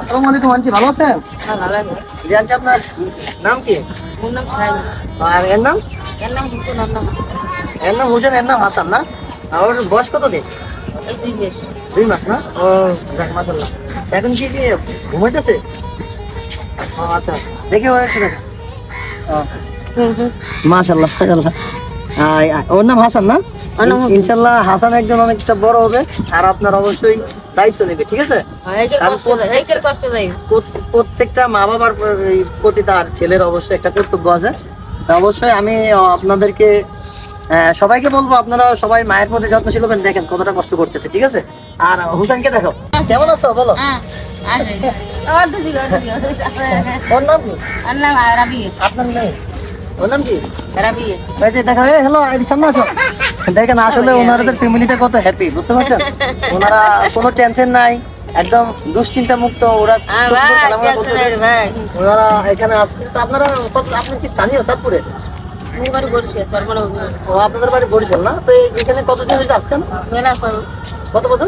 আসসালামু আলাইকুম আন্টি, ভালো আছেন? হ্যাঁ, ভালো আছে। জি আন্টি, আপনার নাম কি? ওর নাম সাহেব। আর এর নাম? এর নাম হুসেন, ওর নাম এর নাম হোসেন, এর নাম হাসান না? আর ওর বয়স কত দিন? এই 2 মাস। 2 মাস না? ও যাক, মাশাআল্লাহ। এখন কি কি ঘুমাইতেছে? ও আচ্ছা, দেখে ওর একটু দেখা। মাশাআল্লাহ মাশাআল্লাহ। ওর নাম হাসান না? ওর নাম হাসান। ইনশাআল্লাহ হাসান একজন অনেকটা বড় হবে, আর আপনার অবশ্যই দায়িত্ব নেবে, ঠিক আছে? কষ্ট দেয়। প্রত্যেকটা মা বাবার প্রতি তার ছেলের অবশ্যই একটা কর্তব্য আছে। তা অবশ্যই আমি আপনাদেরকে সবাইকে বলবো, আপনারা সবাই মায়ের প্রতি যত্নশীল হবেন। দেখেন কতটা কষ্ট করতেছে, ঠিক আছে? আর হুসেনকে দেখো, কেমন আছো বলো। হ্যাঁ, আছে। আমার দুজি গো, দুজি। ওর নাম কি? ওর নাম রাবি। আপনার মেয়ে, ওর নাম কি? রাবি। এই যে দেখো, হ্যালো, এই সামনে আসো। দেখেন আসলে ওনাদের ফ্যামিলিটা কত হ্যাপি, বুঝতে পারছেন? ওনারা কোনো টেনশন নাই, একদম দুশ্চিন্তা মুক্ত। ওরা সুন্দর খেলাধুলা করতেছে। ওনারা এখানে আসছে। তো আপনারা আপনি কি স্থানীয় চাঁদপুরে? ও আপনাদের বাড়ি বরিশাল না? তো এখানে কতদিন হয়েছে আসছেন? কত বছর?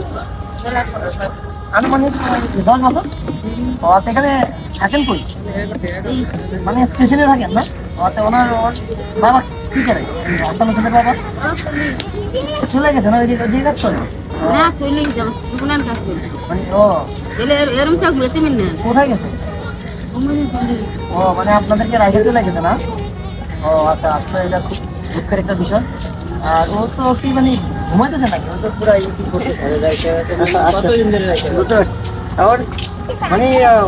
আনুমানিক 10 বছর। ও আচ্ছা, এখানে থাকেন কই? মানে স্টেশনে থাকেন না? ও আচ্ছা, ওর বাবা কি করে? হাসান হোসেনের বাবা চলে গেছে না? ওইদিকে ওইদিকে কাজ করে? মানে ও কোথায় গেছে? ও মানে আপনাদেরকে রাইখে চলে গেছে না? ও আচ্ছা, আসলে এটা খুব দুঃখের একটা বিষয়। আর ও তো কি মানে ঘুমাইতেছে নাকি? ও তো পুরো কি করতেছে? আচ্ছা, বুঝতে পারছি। আর মানে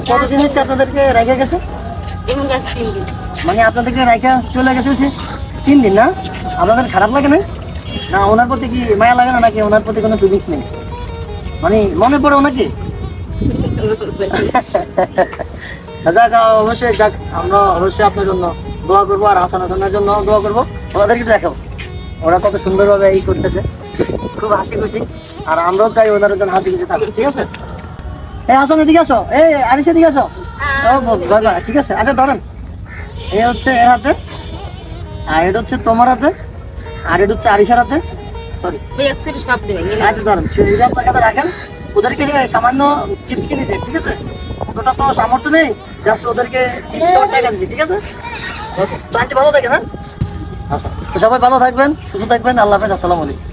কতদিন হচ্ছে আপনাদেরকে রাইখে গেছে? মানে আপনাদেরকে রাইখা চলে গেছে হচ্ছে 3 দিন না? আপনাদের খারাপ লাগে না? না ওনার প্রতি কি মায়া লাগে না, নাকি ওনার প্রতি কোনো ফিলিংস নেই? মানে মনে পড়ে ওনাকে? যাক, অবশ্যই যাক, আমরা অবশ্যই আপনার জন্য দোয়া করবো, আর হাসান হাসানের জন্য দোয়া করবো। ওনাদেরকে দেখো, ওরা কত সুন্দরভাবে এই করতেছে, খুব হাসি খুশি। আর আমরাও চাই ওনাদের জন্য হাসি খুশি থাকুক, ঠিক আছে? এই হাসান এদিকে আসো, এই আরিশ এদিকে আসো। বাবা ঠিক আছে, আচ্ছা ধরেন, এই হচ্ছে এর হাতে, আর এটা হচ্ছে তোমার হাতে, আর এটা হচ্ছে আরিশার হাতে। সরি, আচ্ছা ধরেন, এটা আপনার কাছে রাখেন। ওদেরকে সামান্য চিপস কিনে দিন, ঠিক আছে? ওটা তো সামর্থ্য নেই, জাস্ট ওদেরকে চিপস খাওয়ার টাকা দিচ্ছি, ঠিক আছে? তো আন্টি ভালো থাকেন, হ্যাঁ? আচ্ছা, তো সবাই ভালো থাকবেন, সুস্থ থাকবেন। আল্লাহ হাফেজ, আসসালামু আলাইকুম।